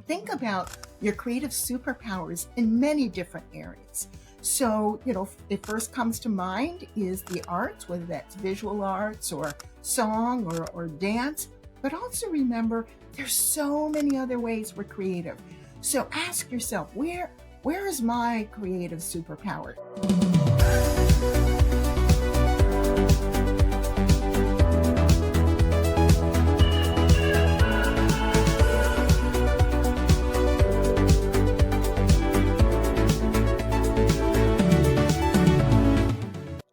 think about your creative superpowers in many different areas. So, it first comes to mind is the arts, whether that's visual arts or song or dance. But also remember, there's so many other ways we're creative. So ask yourself, where is my creative superpower?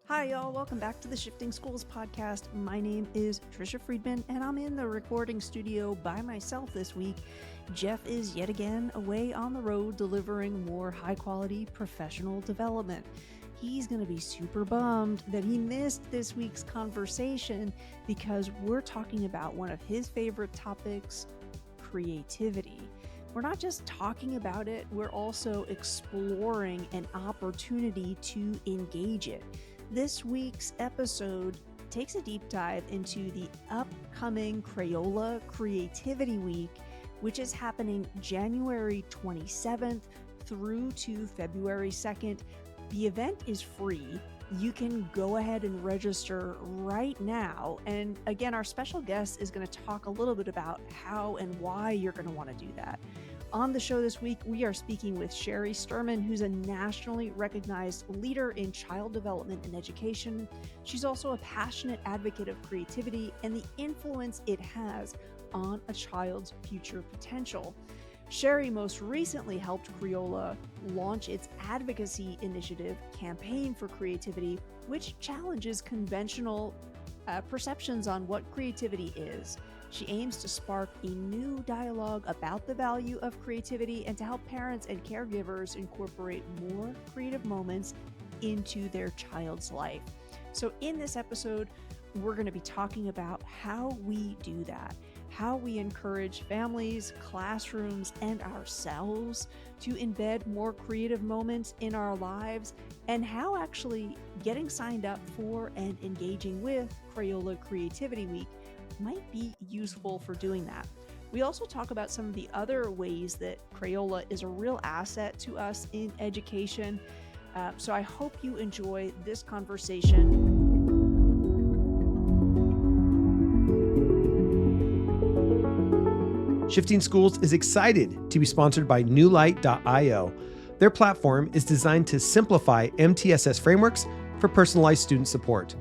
Hi, y'all. Welcome back to the Shifting Schools podcast. My name is Trisha Friedman, and I'm in the recording studio by myself this week. Jeff is yet again away on the road delivering more high-quality professional development. He's going to be super bummed that he missed this week's conversation because we're talking about one of his favorite topics, creativity. We're not just talking about it, we're also exploring an opportunity to engage it. This week's episode takes a deep dive into the upcoming Crayola Creativity Week, which is happening January 27th through to February 2nd. The event is free. You can go ahead and register right now. And again, our special guest is going to talk a little bit about how and why you're going to want to do that. On the show this week, we are speaking with Sherry Sturman, who's a nationally recognized leader in child development and education. She's also a passionate advocate of creativity and the influence it has on a child's future potential. Sherry most recently helped Crayola launch its advocacy initiative, Campaign for Creativity, which challenges conventional perceptions on what creativity is. She aims to spark a new dialogue about the value of creativity and to help parents and caregivers incorporate more creative moments into their child's life. So in this episode, we're going to be talking about how we do that, how we encourage families, classrooms, and ourselves to embed more creative moments in our lives, and how actually getting signed up for and engaging with Crayola Creativity Week might be useful for doing that. We also talk about some of the other ways that Crayola is a real asset to us in education. So I hope you enjoy this conversation. Shifting Schools is excited to be sponsored by newlight.io. Their platform is designed to simplify MTSS frameworks for personalized student support.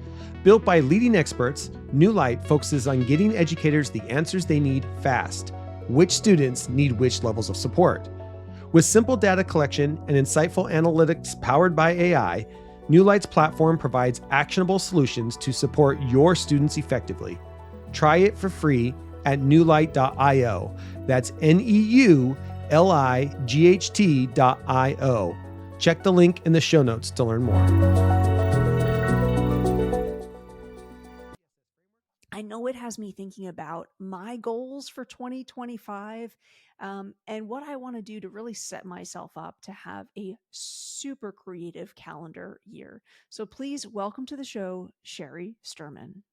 Built by leading experts, New Light focuses on getting educators the answers they need fast. Which students need which levels of support? With simple data collection and insightful analytics powered by AI, New Light's platform provides actionable solutions to support your students effectively. Try it for free at newlight.io. That's NEULIGHT.io. Check the link in the show notes to learn more. I know it has me thinking about my goals for 2025 and what I want to do to really set myself up to have a super creative calendar year. So please welcome to the show, Sherry Sturman.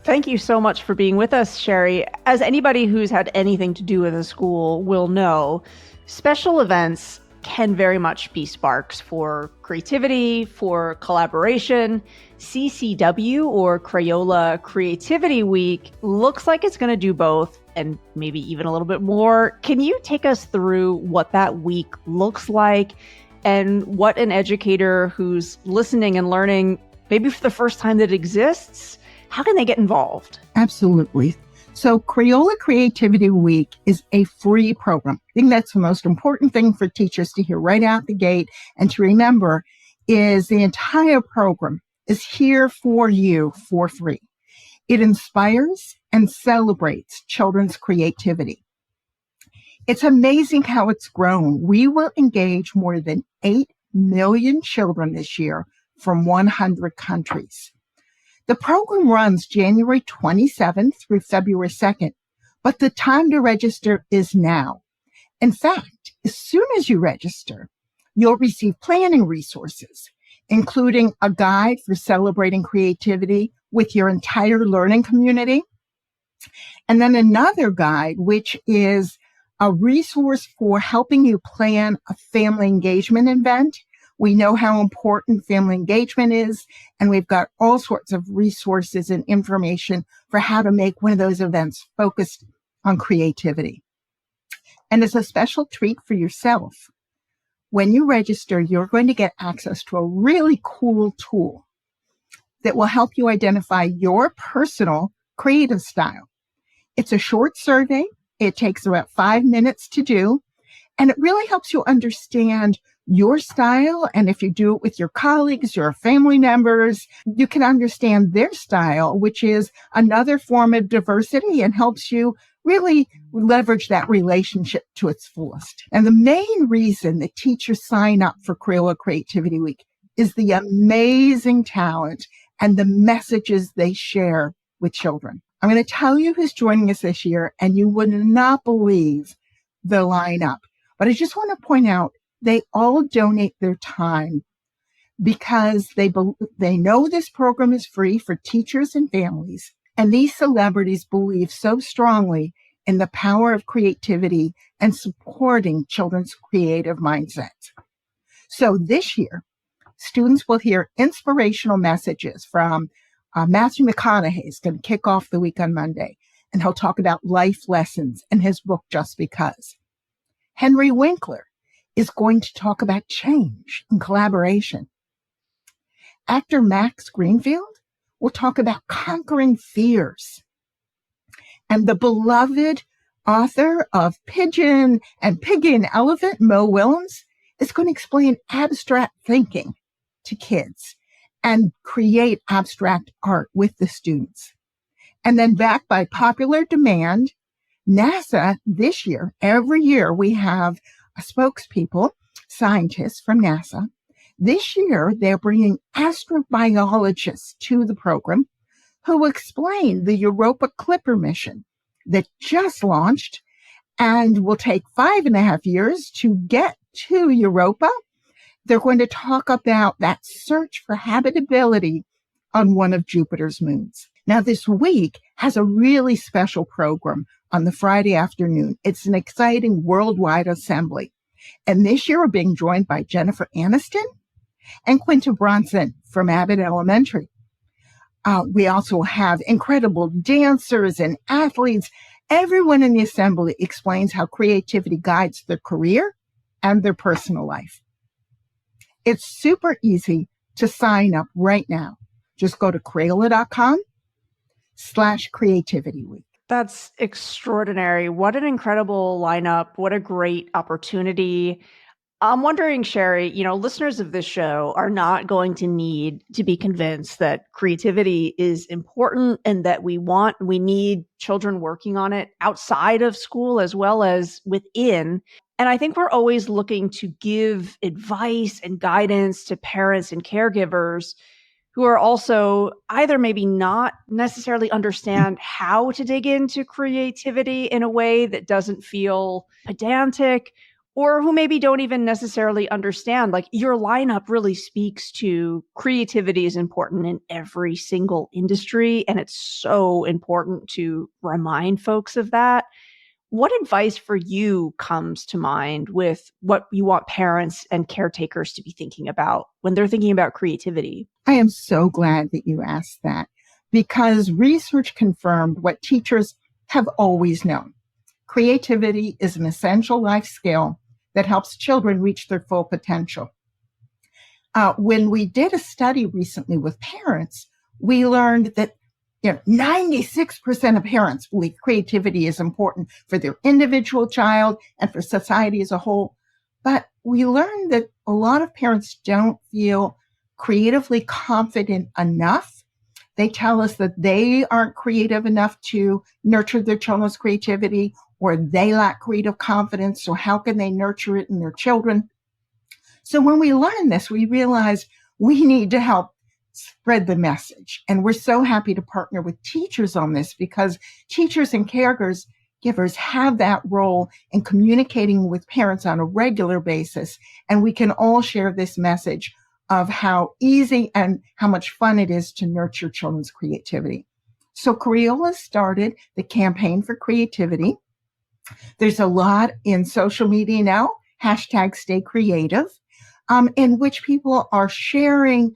Thank you so much for being with us, Sherry. As anybody who's had anything to do with a school will know, special events can very much be sparks for creativity, for collaboration. CCW, or Crayola Creativity Week, looks like it's going to do both and maybe even a little bit more. Can you take us through what that week looks like and what an educator who's listening and learning, maybe for the first time that it exists, how can they get involved? Absolutely. So Crayola Creativity Week is a free program. I think that's the most important thing for teachers to hear right out the gate and to remember is the entire program is here for you for free. It inspires and celebrates children's creativity. It's amazing how it's grown. We will engage more than 8 million children this year from 100 countries. The program runs January 27th through February 2nd, but the time to register is now. In fact, as soon as you register, You'll receive planning resources, including a guide for celebrating creativity with your entire learning community. And then another guide, which is a resource for helping you plan a family engagement event. We know how important family engagement is, and we've got all sorts of resources and information for how to make one of those events focused on creativity. And as a special treat for yourself, when you register, you're going to get access to a really cool tool that will help you identify your personal creative style. It's a short survey. It takes about 5 minutes to do, and it really helps you understand your style. And if you do it with your colleagues, your family members, you can understand their style, which is another form of diversity and helps you really leverage that relationship to its fullest. And the main reason that teachers sign up for Crayola Creativity Week is the amazing talent and the messages they share with children. I'm going to tell you who's joining us this year, and you would not believe the lineup. But I just want to point out, they all donate their time because they know this program is free for teachers and families. And these celebrities believe so strongly in the power of creativity and supporting children's creative mindsets. So this year, students will hear inspirational messages from Matthew McConaughey is going to kick off the week on Monday, and he'll talk about life lessons in his book, Just Because. Henry Winkler is going to talk about change and collaboration. Actor Max Greenfield will talk about conquering fears. And the beloved author of Pigeon and Piggy and Elephant, Mo Willems, is going to explain abstract thinking to kids and create abstract art with the students. And then backed by popular demand, NASA this year, every year we have a spokespeople, scientists from NASA. This year, they're bringing astrobiologists to the program who will explain the Europa Clipper mission that just launched and will take 5.5 years to get to Europa. They're going to talk about that search for habitability on one of Jupiter's moons. Now, this week has a really special program on the Friday afternoon. It's an exciting worldwide assembly. And this year we're being joined by Jennifer Aniston and Quinta Bronson from Abbott Elementary. We also have incredible dancers and athletes. Everyone in the assembly explains how creativity guides their career and their personal life. It's super easy to sign up right now. Just go to Crayola.com/creativity week. That's extraordinary. What an incredible lineup. What a great opportunity. I'm wondering, Sherry, listeners of this show are not going to need to be convinced that creativity is important and that we need children working on it outside of school as well as within. And I think we're always looking to give advice and guidance to parents and caregivers who are also either maybe not necessarily understand how to dig into creativity in a way that doesn't feel pedantic, or who maybe don't even necessarily understand, like, your lineup really speaks to creativity is important in every single industry. And it's so important to remind folks of that. What advice for you comes to mind with what you want parents and caretakers to be thinking about when they're thinking about creativity? I am so glad that you asked that, because research confirmed what teachers have always known. Creativity is an essential life skill that helps children reach their full potential. When we did a study recently with parents, we learned that 96% of parents believe creativity is important for their individual child and for society as a whole. But we learned that a lot of parents don't feel creatively confident enough. They tell us that they aren't creative enough to nurture their children's creativity, or they lack creative confidence. So how can they nurture it in their children? So when we learned this, we realized we need to help spread the message. And we're so happy to partner with teachers on this, because teachers and caregivers caregivers have that role in communicating with parents on a regular basis. And we can all share this message of how easy and how much fun it is to nurture children's creativity. So Crayola started the campaign for creativity. There's a lot in social media now, hashtag Stay Creative, in which people are sharing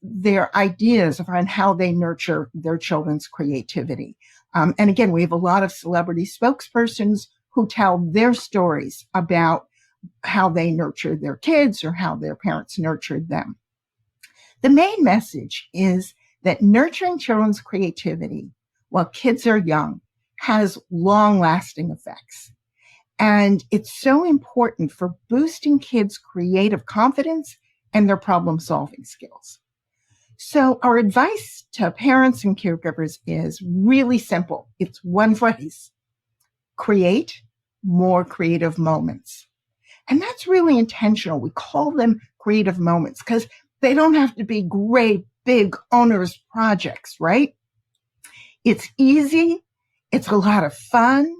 their ideas around how they nurture their children's creativity. And again, we have a lot of celebrity spokespersons who tell their stories about how they nurtured their kids or how their parents nurtured them. The main message is that nurturing children's creativity while kids are young has long-lasting effects. And it's so important for boosting kids' creative confidence and their problem-solving skills. So our advice to parents and caregivers is really simple. It's one phrase: create more creative moments. And that's really intentional. We call them creative moments because they don't have to be great, big onerous projects, right? It's easy. It's a lot of fun.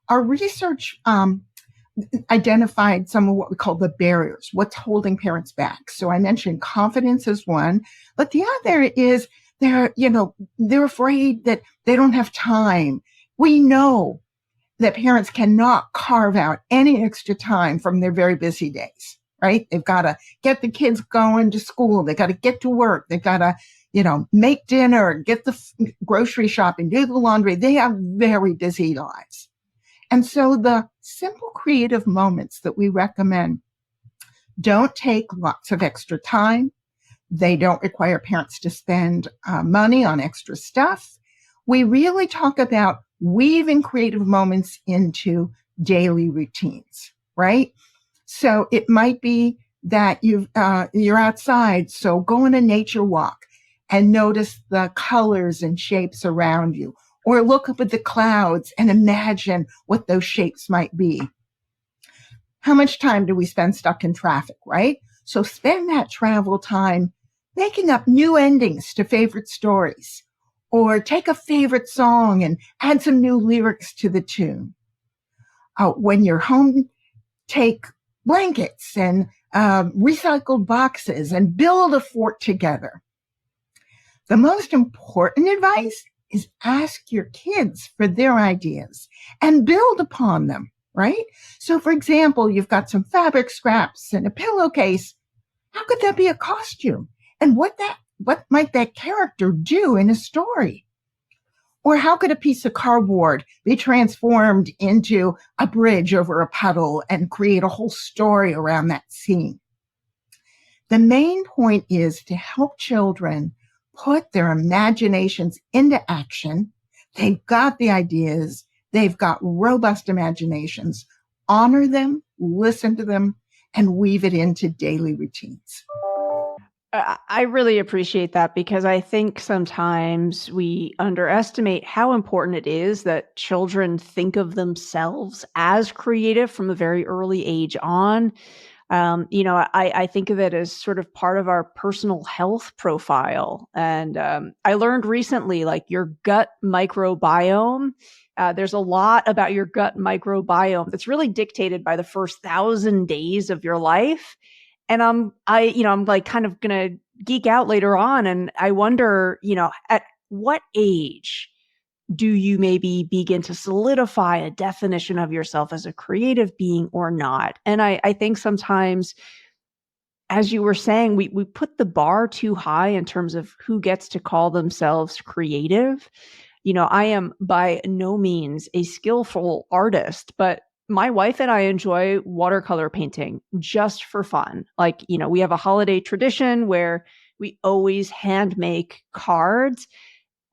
Our research identified some of what we call the barriers, what's holding parents back. So I mentioned confidence is one, but the other is they're afraid that they don't have time. We know that parents cannot carve out any extra time from their very busy days, right? They've got to get the kids going to school. They've got to get to work. They've got to, make dinner, get the grocery shopping, do the laundry. They have very busy lives. And so the simple creative moments that we recommend don't take lots of extra time. They don't require parents to spend money on extra stuff. We really talk about weaving creative moments into daily routines, right? So it might be that you're outside, so go on a nature walk and notice the colors and shapes around you, or look up at the clouds and imagine what those shapes might be. How much time do we spend stuck in traffic, right? So spend that travel time making up new endings to favorite stories, or take a favorite song and add some new lyrics to the tune. When you're home, take blankets and recycled boxes and build a fort together. The most important advice is ask your kids for their ideas and build upon them, right? So for example, you've got some fabric scraps and a pillowcase. How could that be a costume? And what might that character do in a story? Or how could a piece of cardboard be transformed into a bridge over a puddle and create a whole story around that scene? The main point is to help children put their imaginations into action. They've got the ideas. They've got robust imaginations. Honor them, listen to them, and weave it into daily routines. I really appreciate that, because I think sometimes we underestimate how important it is that children think of themselves as creative from a very early age on. I think of it as sort of part of our personal health profile. And I learned recently, like your gut microbiome, there's a lot about your gut microbiome that's really dictated by the first 1,000 days of your life. And I'm like kind of going to geek out later on. And I wonder, at what age do you maybe begin to solidify a definition of yourself as a creative being or not? And I think sometimes, as you were saying, we put the bar too high in terms of who gets to call themselves creative. I am by no means a skillful artist, but my wife and I enjoy watercolor painting just for fun. Like, we have a holiday tradition where we always hand make cards.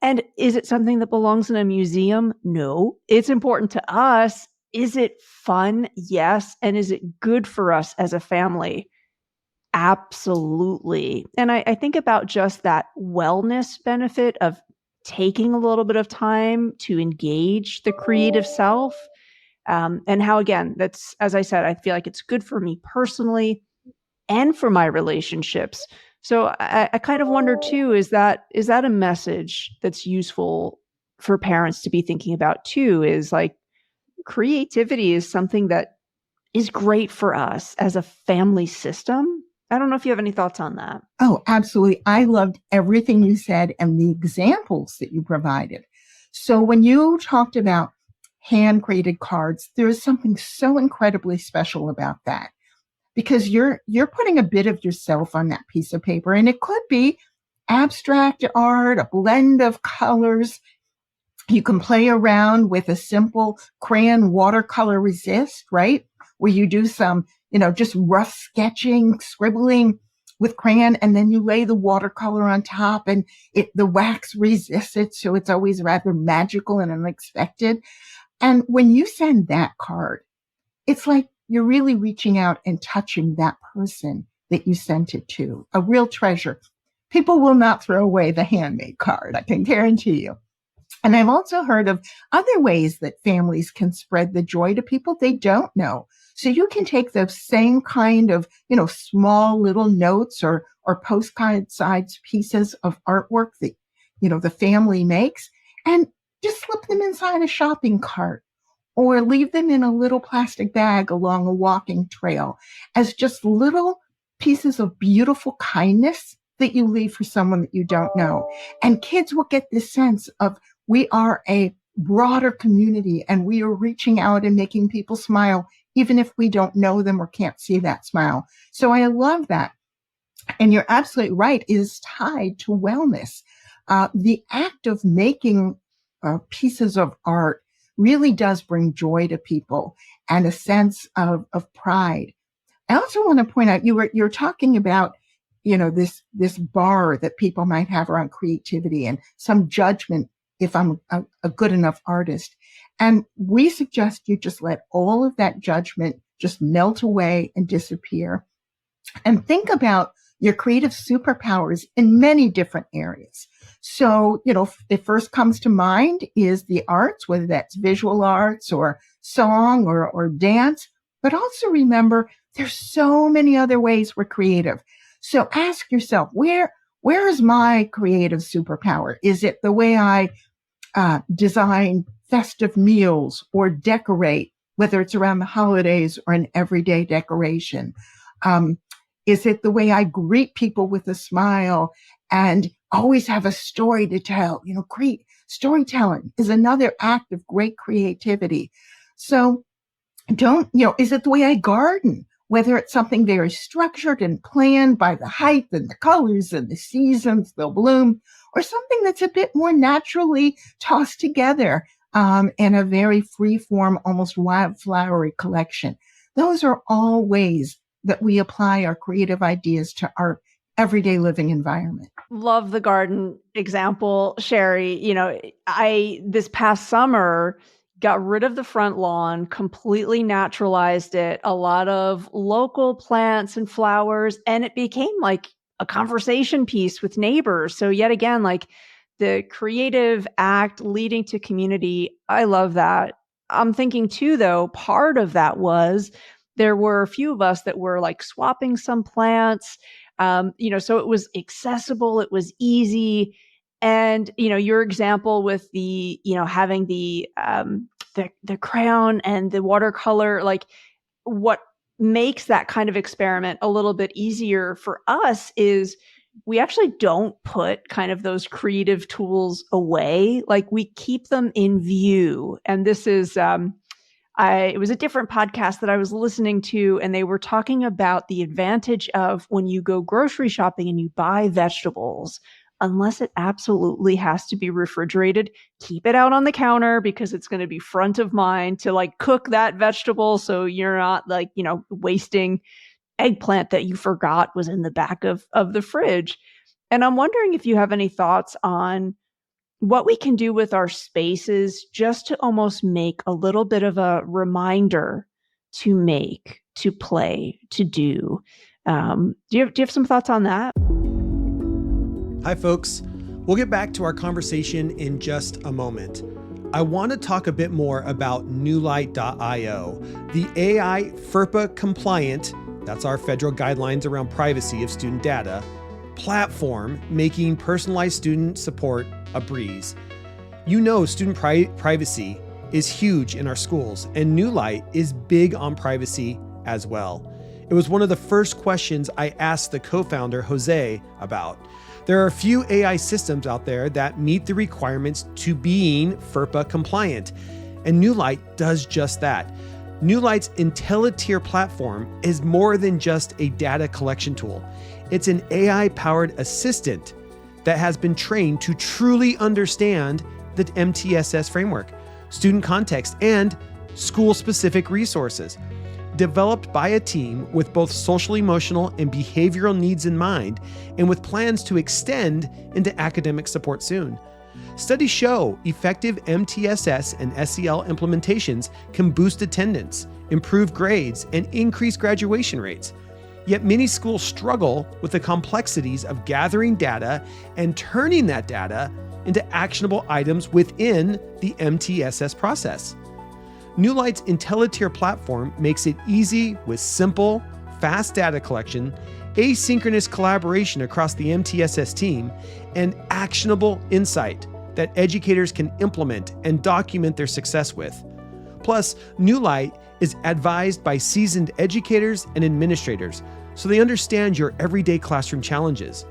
And is it something that belongs in a museum? No. It's important to us. Is it fun? Yes. And is it good for us as a family? Absolutely. And I think about just that wellness benefit of taking a little bit of time to engage the creative self. And how, again, that's, as I said, I feel like it's good for me personally and for my relationships. So I kind of wonder too, is that a message that's useful for parents to be thinking about too, is like creativity is something that is great for us as a family system. I don't know if you have any thoughts on that. Oh, absolutely. I loved everything you said and the examples that you provided. So when you talked about hand-created cards, there is something so incredibly special about that, because you're putting a bit of yourself on that piece of paper, and it could be abstract art, a blend of colors. You can play around with a simple crayon watercolor resist, right? Where you do some, just rough sketching, scribbling with crayon, and then you lay the watercolor on top, and the wax resists it. So it's always rather magical and unexpected. And when you send that card, it's like you're really reaching out and touching that person that you sent it to, a real treasure. People will not throw away the handmade card, I can guarantee you. And I've also heard of other ways that families can spread the joy to people they don't know. So you can take those same kind of, small little notes or postcard-sized pieces of artwork that, the family makes, and just slip them inside a shopping cart or leave them in a little plastic bag along a walking trail as just little pieces of beautiful kindness that you leave for someone that you don't know. And kids will get this sense of, we are a broader community and we are reaching out and making people smile, even if we don't know them or can't see that smile. So I love that. And you're absolutely right, it is tied to wellness. The act of making pieces of art really does bring joy to people and a sense of pride. I also want to point out, you're talking about, this bar that people might have around creativity and some judgment if I'm a good enough artist. And we suggest you just let all of that judgment just melt away and disappear. And think about your creative superpowers in many different areas. So, it first comes to mind is the arts, whether that's visual arts or song or dance. But also remember, there's so many other ways we're creative. So ask yourself, where is my creative superpower? Is it the way I design festive meals or decorate, whether it's around the holidays or an everyday decoration? Is it the way I greet people with a smile and always have a story to tell? Great storytelling is another act of great creativity. So is it the way I garden? Whether it's something very structured and planned by the height and the colors and the seasons they'll bloom, or something that's a bit more naturally tossed together in a very free-form, almost wildflowery collection. Those are all ways that we apply our creative ideas to our everyday living environment. Love the garden example, Sherry. I this past summer got rid of the front lawn, completely naturalized it, a lot of local plants and flowers, and it became like a conversation piece with neighbors. So yet again, like the creative act leading to community. I love that. I'm thinking too, though, part of that was there were a few of us that were like swapping some plants, so it was accessible, it was easy. And, your example with the, having the crayon and the watercolor, like what makes that kind of experiment a little bit easier for us is we actually don't put kind of those creative tools away. Like we keep them in view. And this is, it was a different podcast that I was listening to, and they were talking about the advantage of when you go grocery shopping and you buy vegetables, unless it absolutely has to be refrigerated, keep it out on the counter because it's going to be front of mind to like cook that vegetable. So you're not like, wasting eggplant that you forgot was in the back of the fridge. And I'm wondering if you have any thoughts on what we can do with our spaces just to almost make a little bit of a reminder to make, to play, to do. Do you have some thoughts on that? Hi, folks. We'll get back to our conversation in just a moment. I want to talk a bit more about newlight.io, the AI FERPA compliant, that's our federal guidelines around privacy of student data, platform making personalized student support a breeze. Student privacy is huge in our schools, and New Light is big on privacy as well. It was one of the first questions I asked the co-founder, Jose, about. There are a few AI systems out there that meet the requirements to being FERPA compliant, and New Light does just that. New Light's IntelliTier platform is more than just a data collection tool. It's an AI-powered assistant that has been trained to truly understand the MTSS framework, student context, and school-specific resources. Developed by a team with both social, emotional, and behavioral needs in mind, and with plans to extend into academic support soon. Studies show effective MTSS and SEL implementations can boost attendance, improve grades, and increase graduation rates. Yet many schools struggle with the complexities of gathering data and turning that data into actionable items within the MTSS process. New Light's IntelliTier platform makes it easy with simple, fast data collection, asynchronous collaboration across the MTSS team, and actionable insight that educators can implement and document their success with. Plus, New Light is advised by seasoned educators and administrators, so they understand your everyday classroom challenges.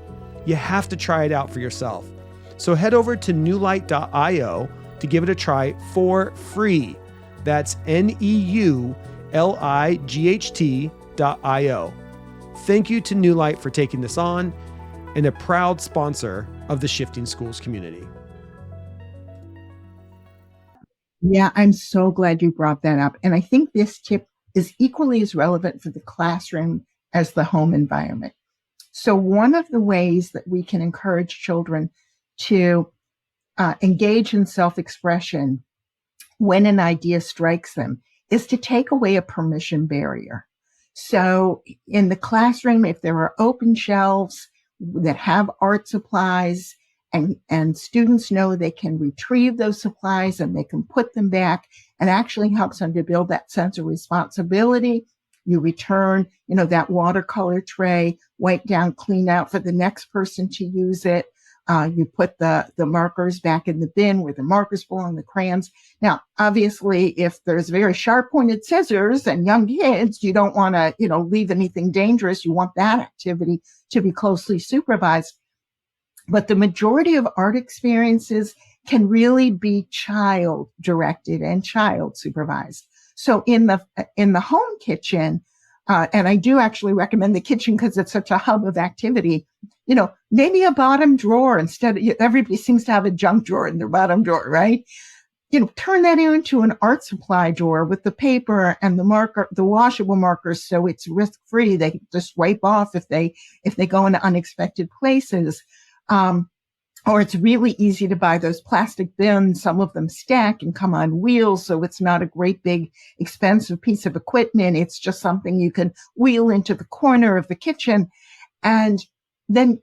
You have to try it out for yourself. So head over to newlight.io to give it a try for free. That's NEULIGHT.io. Thank you to New Light for taking this on, and a proud sponsor of the Shifting Schools community. Yeah, I'm so glad you brought that up. And I think this tip is equally as relevant for the classroom as the home environment. So one of the ways that we can encourage children to engage in self-expression when an idea strikes them is to take away a permission barrier. So in the classroom, if there are open shelves that have art supplies, and students know they can retrieve those supplies and they can put them back, and actually helps them to build that sense of responsibility. You return, that watercolor tray, wipe down, clean out for the next person to use it. You put the markers back in the bin where the markers belong, the crayons. Now, obviously, if there's very sharp pointed scissors and young kids, you don't want to, leave anything dangerous. You want that activity to be closely supervised. But the majority of art experiences can really be child directed and child supervised. So in the home kitchen, and I do actually recommend the kitchen because it's such a hub of activity, maybe a bottom drawer instead of, everybody seems to have a junk drawer in their bottom drawer, right? Turn that into an art supply drawer with the paper and the marker, the washable markers. So it's risk free. They just wipe off if they go into unexpected places. Or it's really easy to buy those plastic bins. Some of them stack and come on wheels. So it's not a great big expensive piece of equipment. It's just something you can wheel into the corner of the kitchen. And then,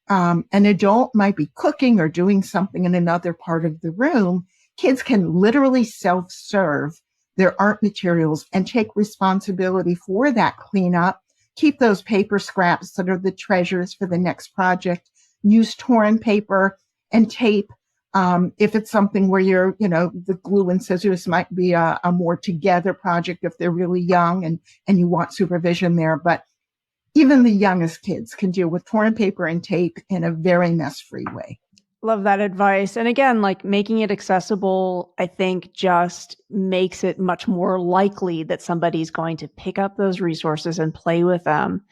an adult might be cooking or doing something in another part of the room. Kids can literally self-serve their art materials and take responsibility for that cleanup. Keep those paper scraps that are the treasures for the next project. Use torn paper and tape. If it's something where the glue and scissors might be a more together project if they're really young and you want supervision there. But even the youngest kids can deal with torn paper and tape in a very mess-free way. Love that advice. And again, making it accessible, I think just makes it much more likely that somebody's going to pick up those resources and play with them.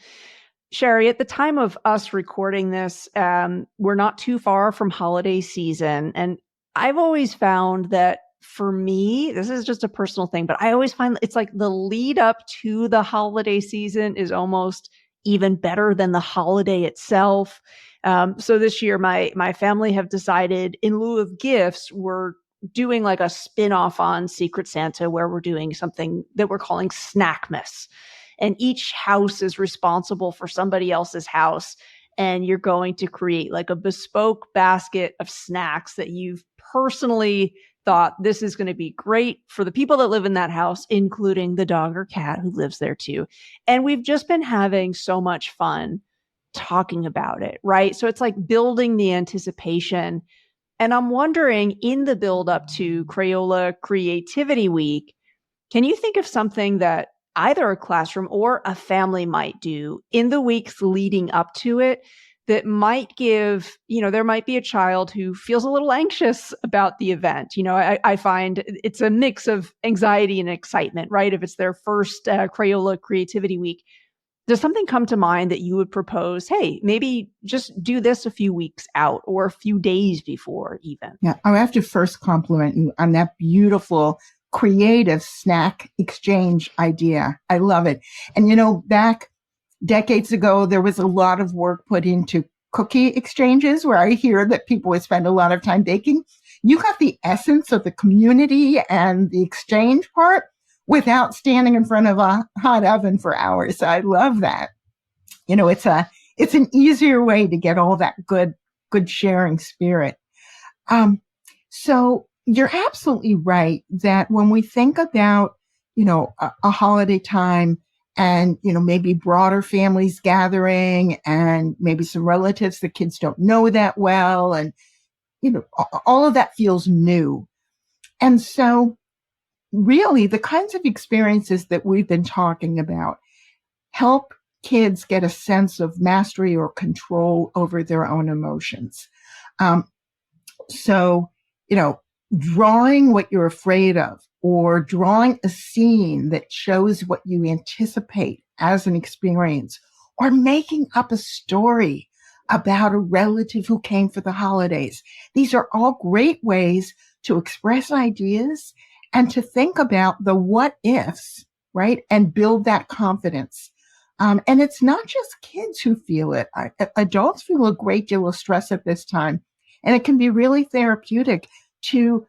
Sherry, at the time of us recording this, we're not too far from holiday season. And I've always found that for me, this is just a personal thing, but I always find it's like the lead up to the holiday season is almost even better than the holiday itself. So this year, my family have decided in lieu of gifts, we're doing a spin-off on Secret Santa where we're doing something that we're calling Snackmas. And each house is responsible for somebody else's house. And you're going to create a bespoke basket of snacks that you've personally thought this is going to be great for the people that live in that house, including the dog or cat who lives there too. And we've just been having so much fun talking about it, right? So it's building the anticipation And I'm wondering, in the build up to Crayola Creativity Week, can you think of something that either a classroom or a family might do in the weeks leading up to it that might give, there might be a child who feels a little anxious about the event. I find it's a mix of anxiety and excitement, right? If it's their first Crayola Creativity Week, does something come to mind that you would propose? Hey, maybe just do this a few weeks out or a few days before even. Yeah, I have to first compliment you on that beautiful creative snack exchange idea. I love it. And back decades ago, there was a lot of work put into cookie exchanges where I hear that people would spend a lot of time baking. You got the essence of the community and the exchange part without standing in front of a hot oven for hours. I love that. It's an easier way to get all that good sharing spirit. So you're absolutely right that when we think about, a holiday time and, maybe broader families gathering and maybe some relatives the kids don't know that well. And, all of that feels new. And so really the kinds of experiences that we've been talking about help kids get a sense of mastery or control over their own emotions. So, drawing what you're afraid of or drawing a scene that shows what you anticipate as an experience or making up a story about a relative who came for the holidays. These are all great ways to express ideas and to think about the what ifs, right? And build that confidence. And it's not just kids who feel it. Adults feel a great deal of stress at this time. And it can be really therapeutic to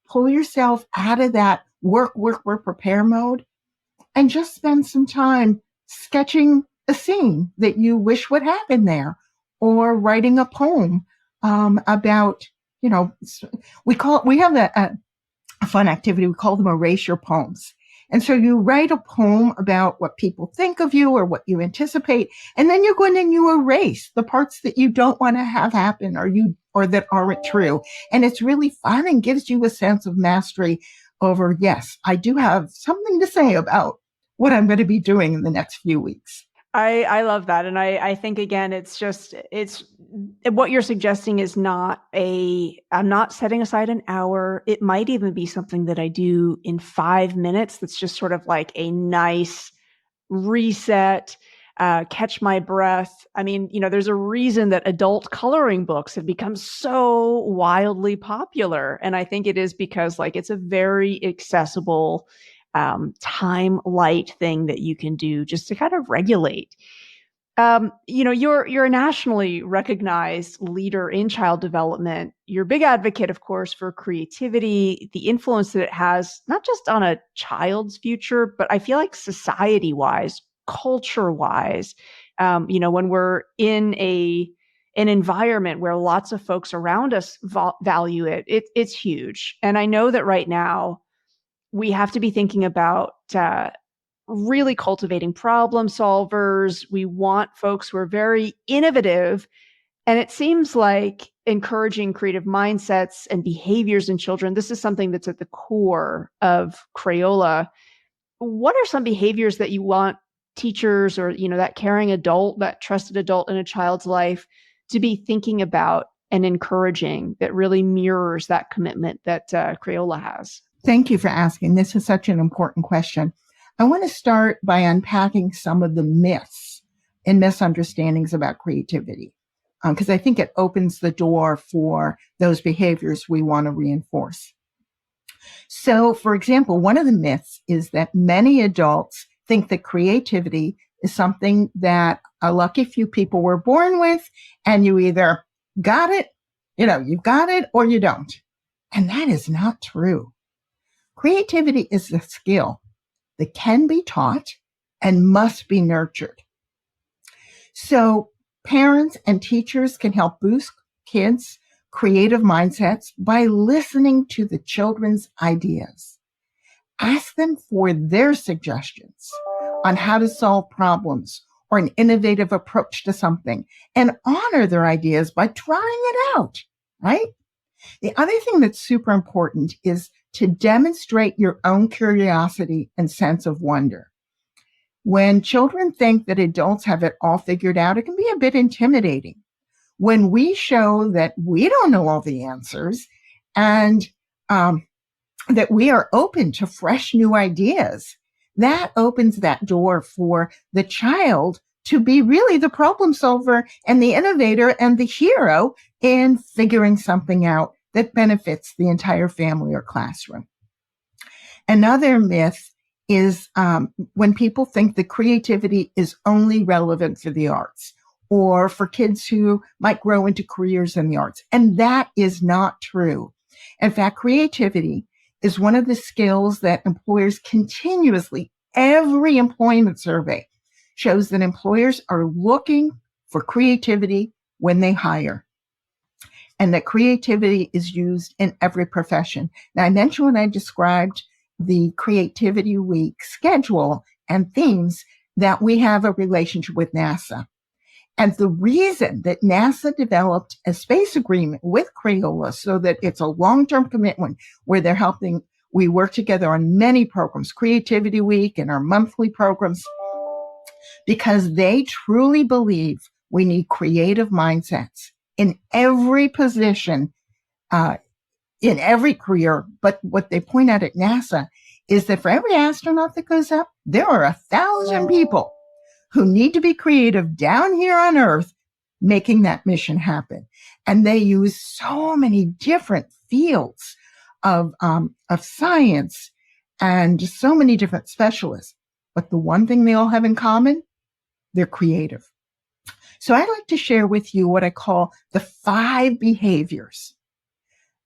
pull yourself out of that work, prepare mode and just spend some time sketching a scene that you wish would happen there or writing a poem about, we have a fun activity. We call them erase your poems. And so you write a poem about what people think of you or what you anticipate, and then you go in and you erase the parts that you don't want to have happen or that aren't true. And it's really fun and gives you a sense of mastery over, yes, I do have something to say about what I'm going to be doing in the next few weeks. I love that. And I think, again, it's what you're suggesting is I'm not setting aside an hour. It might even be something that I do in 5 minutes. That's just sort of like a nice reset, catch my breath. I mean, there's a reason that adult coloring books have become so wildly popular. And I think it is because it's a very accessible time light thing that you can do just to kind of regulate. You're a nationally recognized leader in child development. You're a big advocate, of course, for creativity, the influence that it has, not just on a child's future, but I feel like society-wise, culture-wise, when we're in an environment where lots of folks around us value it, it's huge. And I know that right now, we have to be thinking about really cultivating problem solvers. We want folks who are very innovative. And it seems like encouraging creative mindsets and behaviors in children, this is something that's at the core of Crayola. What are some behaviors that you want teachers or, that caring adult, that trusted adult in a child's life to be thinking about and encouraging that really mirrors that commitment that Crayola has? Thank you for asking. This is such an important question. I want to start by unpacking some of the myths and misunderstandings about creativity, because I think it opens the door for those behaviors we want to reinforce. So, for example, one of the myths is that many adults think that creativity is something that a lucky few people were born with, and you either got it, you've got it, or you don't. And that is not true. Creativity is a skill that can be taught and must be nurtured. So parents and teachers can help boost kids' creative mindsets by listening to the children's ideas. Ask them for their suggestions on how to solve problems or an innovative approach to something, and honor their ideas by trying it out, right? The other thing that's super important is to demonstrate your own curiosity and sense of wonder. When children think that adults have it all figured out, it can be a bit intimidating. When we show that we don't know all the answers and that we are open to fresh new ideas, that opens that door for the child to be really the problem solver and the innovator and the hero in figuring something out that benefits the entire family or classroom. Another myth is when people think that creativity is only relevant for the arts or for kids who might grow into careers in the arts. And that is not true. In fact, creativity is one of the skills that employers continuously, every employment survey shows that employers are looking for creativity when they hire, and that creativity is used in every profession. Now, I mentioned when I described the Creativity Week schedule and themes that we have a relationship with NASA. And the reason that NASA developed a space agreement with Crayola so that it's a long-term commitment where they're helping, we work together on many programs, Creativity Week and our monthly programs, because they truly believe we need creative mindsets in every position, in every career. But what they point out at NASA is that for every astronaut that goes up, there are 1,000 people who need to be creative down here on Earth, making that mission happen. And they use so many different fields of science and so many different specialists. But the one thing they all have in common, they're creative. So I'd like to share with you what I call the 5 behaviors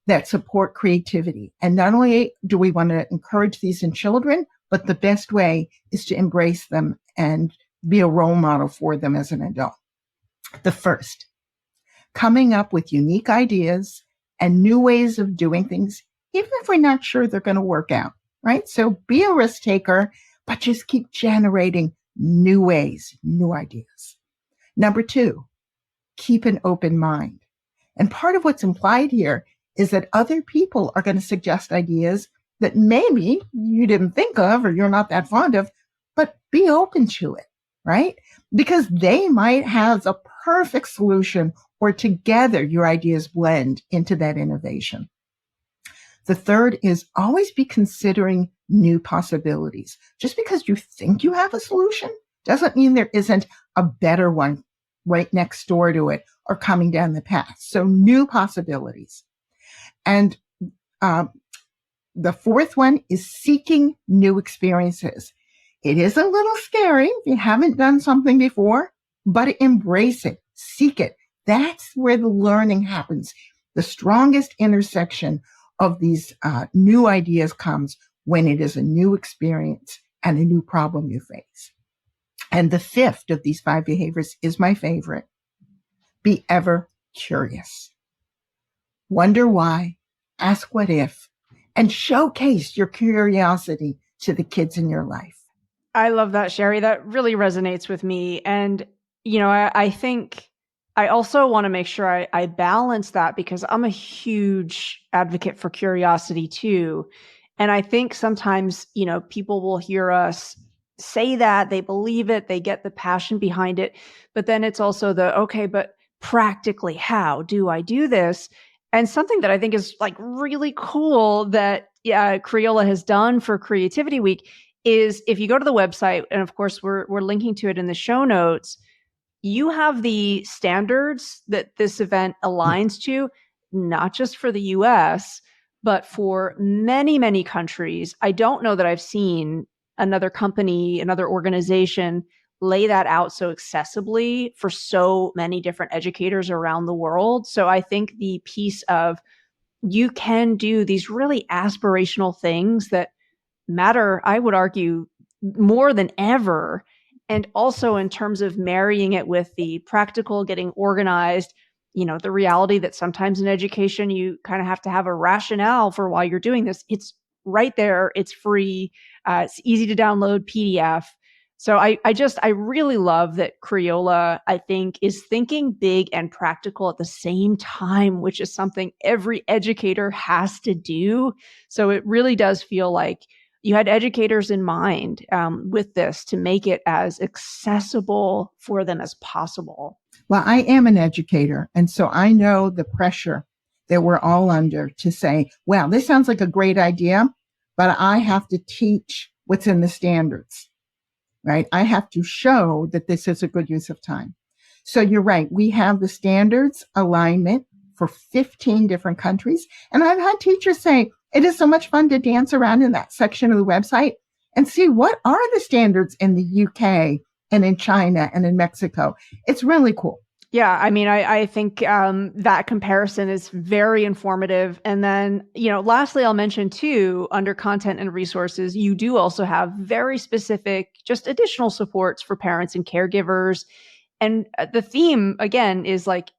that support creativity. And not only do we want to encourage these in children, but the best way is to embrace them and be a role model for them as an adult. The first, coming up with unique ideas and new ways of doing things, even if we're not sure they're going to work out, right? So be a risk taker, but just keep generating new ways, new ideas. Number 2, keep an open mind. And part of what's implied here is that other people are going to suggest ideas that maybe you didn't think of or you're not that fond of, but be open to it, right? Because they might have a perfect solution, or together your ideas blend into that innovation. The third is always be considering new possibilities. Just because you think you have a solution doesn't mean there isn't a better one right next door to it or coming down the path. So new possibilities. And the fourth one is seeking new experiences. It is a little scary if you haven't done something before, but embrace it, seek it. That's where the learning happens. The strongest intersection of these new ideas comes when it is a new experience and a new problem you face. And the 5th of these 5 behaviors is my favorite. Be ever curious. Wonder why, ask what if, and showcase your curiosity to the kids in your life. I love that, Sherry. That really resonates with me. And, I think I also want to make sure I balance that, because I'm a huge advocate for curiosity too. And I think sometimes, people will hear us say that, they believe it, they get the passion behind it, but then it's also okay, but practically, how do I do this? And something that I think is like really cool that Crayola has done for Creativity Week is, if you go to the website, and of course we're linking to it in the show notes, you have the standards that this event aligns to, not just for the US, but for many, many countries. I don't know that I've seen another company, another organization lay that out so accessibly for so many different educators around the world. So I think the piece of, you can do these really aspirational things that matter, I would argue, more than ever. And also in terms of marrying it with the practical, getting organized, the reality that sometimes in education, you kind of have to have a rationale for why you're doing this. It's right there. It's free. It's easy to download PDF. So I really love that Crayola, I think, is thinking big and practical at the same time, which is something every educator has to do. So it really does feel like you had educators in mind with this to make it as accessible for them as possible. Well, I am an educator, and so I know the pressure that we're all under to say, well, this sounds like a great idea, but I have to teach what's in the standards, right? I have to show that this is a good use of time. So you're right. We have the standards alignment for 15 different countries. And I've had teachers say, it is so much fun to dance around in that section of the website and see what are the standards in the UK and in China and in Mexico. It's really cool. Yeah, I mean, I think that comparison is very informative. And then, lastly, I'll mention too, under content and resources, you do also have very specific, just additional supports for parents and caregivers. And the theme, again, is like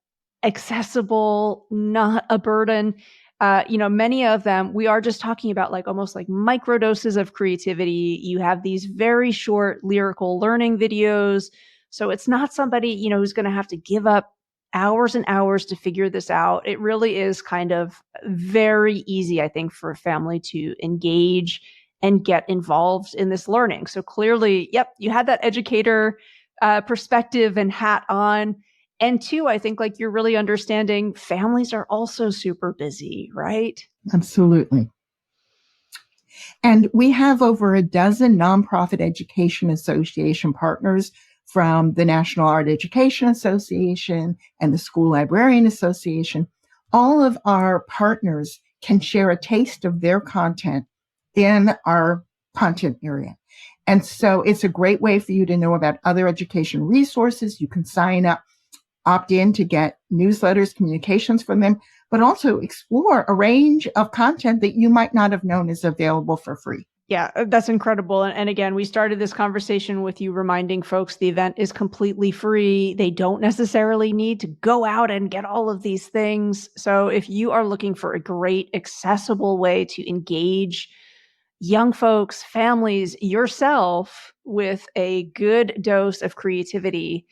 accessible, not a burden. Many of them, we are just talking about like almost like microdoses of creativity. You have these very short lyrical learning videos. So it's not somebody, who's going to have to give up hours and hours to figure this out. It really is kind of very easy, I think, for a family to engage and get involved in this learning. So clearly, yep, you had that educator perspective and hat on. And two, I think like you're really understanding families are also super busy, right? Absolutely. And we have over a dozen nonprofit education association partners from the National Art Education Association and the School Librarian Association. All of our partners can share a taste of their content in our content area. And so it's a great way for you to know about other education resources. You can sign up, opt in to get newsletters, communications from them, but also explore a range of content that you might not have known is available for free. Yeah, that's incredible. And again, we started this conversation with you reminding folks the event is completely free. They don't necessarily need to go out and get all of these things. So if you are looking for a great, accessible way to engage young folks, families, yourself with a good dose of creativity,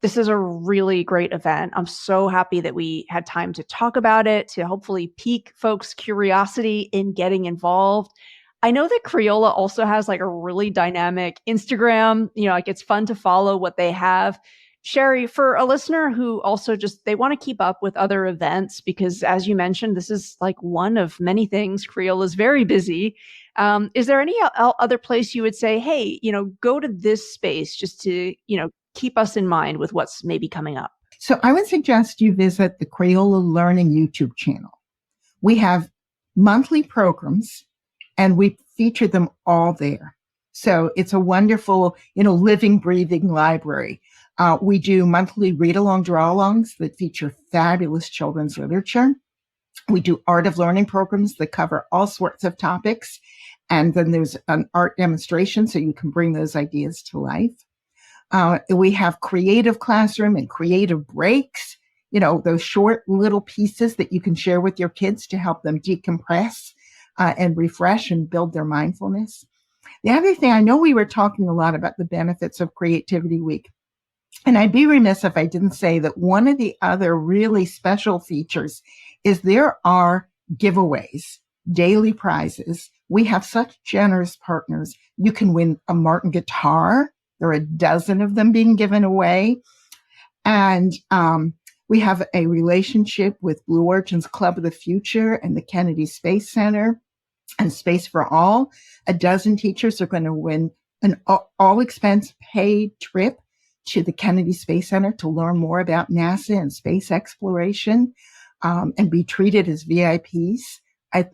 this is a really great event. I'm so happy that we had time to talk about it, to hopefully pique folks' curiosity in getting involved. I know that Crayola also has like a really dynamic Instagram, like it's fun to follow what they have. Sherry, for a listener who also they want to keep up with other events, because as you mentioned, this is like one of many things. Crayola is very busy. Is there any other place you would say, hey, go to this space just to, keep us in mind with what's maybe coming up? So I would suggest you visit the Crayola Learning YouTube channel. We have monthly programs and we feature them all there. So it's a wonderful, living, breathing library. We do monthly read-along, draw-alongs that feature fabulous children's literature. We do art of learning programs that cover all sorts of topics. And then there's an art demonstration so you can bring those ideas to life. We have creative classroom and creative breaks, those short little pieces that you can share with your kids to help them decompress and refresh and build their mindfulness. The other thing, I know we were talking a lot about the benefits of Creativity Week, and I'd be remiss if I didn't say that one of the other really special features is there are giveaways, daily prizes. We have such generous partners. You can win a Martin guitar. There are a dozen of them being given away. And we have a relationship with Blue Origin's Club of the Future and the Kennedy Space Center and Space for All. A dozen teachers are going to win an all-expense paid trip to the Kennedy Space Center to learn more about NASA and space exploration and be treated as VIPs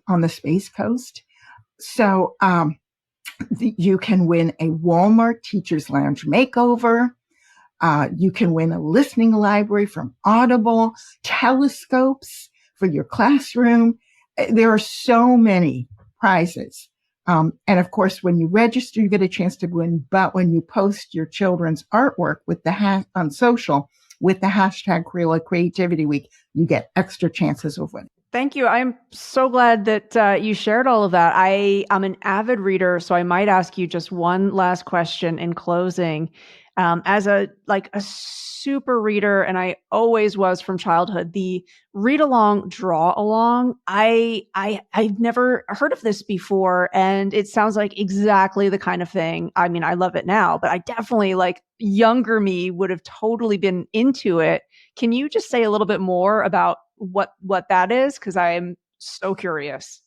on the Space Coast. So you can win a Walmart Teachers Lounge makeover. You can win a listening library from Audible, telescopes for your classroom. There are so many prizes. And of course, when you register, you get a chance to win. But when you post your children's artwork with on social with the hashtag Crayola Creativity Week, you get extra chances of winning. Thank you. I'm so glad that you shared all of that. I'm an avid reader, so I might ask you just one last question in closing. As a super reader, and I always was from childhood, the read along, draw along. I've never heard of this before, and it sounds like exactly the kind of thing. I mean, I love it now, but I definitely younger me would have totally been into it. Can you just say a little bit more about what that is? Because I am so curious.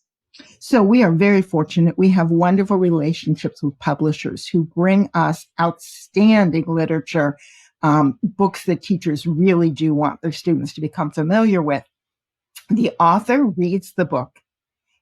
So we are very fortunate. We have wonderful relationships with publishers who bring us outstanding literature, books that teachers really do want their students to become familiar with. The author reads the book,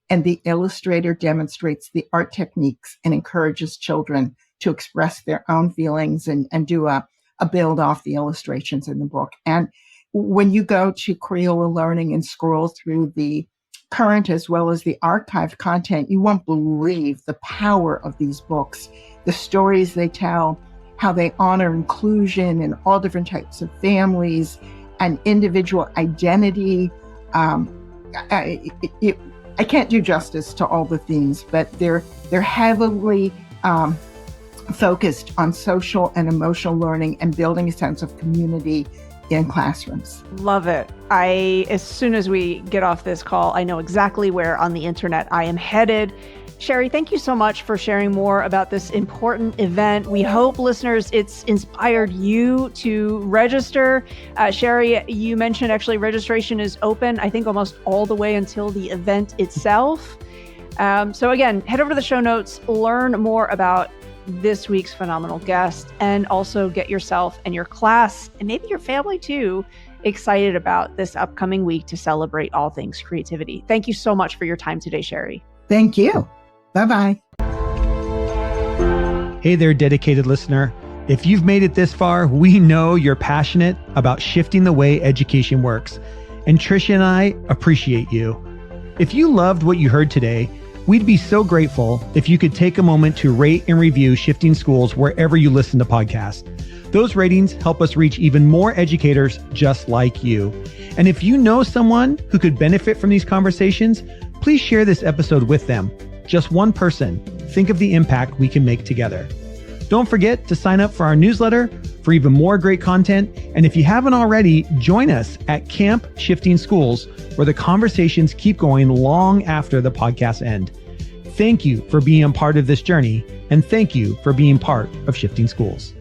and the illustrator demonstrates the art techniques and encourages children to express their own feelings and do a build off the illustrations in the book. And when you go to Crayola Learning and scroll through the current as well as the archived content, you won't believe the power of these books, the stories they tell, how they honor inclusion in all different types of families and individual identity. I can't do justice to all the themes, but they're heavily focused on social and emotional learning and building a sense of community in classrooms. Love it. As soon as we get off this call, I know exactly where on the internet I am headed. Sherry, thank you so much for sharing more about this important event. We hope, listeners, it's inspired you to register. Sherry, you mentioned actually registration is open, I think almost all the way until the event itself. So again, head over to the show notes, learn more about this week's phenomenal guest, and also get yourself and your class, and maybe your family too, excited about this upcoming week to celebrate all things creativity. Thank you so much for your time today, Sherry. Thank you. Bye-bye. Hey there, dedicated listener. If you've made it this far, we know you're passionate about shifting the way education works, and Tricia and I appreciate you. If you loved what you heard today, we'd be so grateful if you could take a moment to rate and review Shifting Schools wherever you listen to podcasts. Those ratings help us reach even more educators just like you. And if you know someone who could benefit from these conversations, please share this episode with them. Just one person. Think of the impact we can make together. Don't forget to sign up for our newsletter for even more great content. And if you haven't already, join us at Camp Shifting Schools, where the conversations keep going long after the podcasts end. Thank you for being a part of this journey, and thank you for being part of Shifting Schools.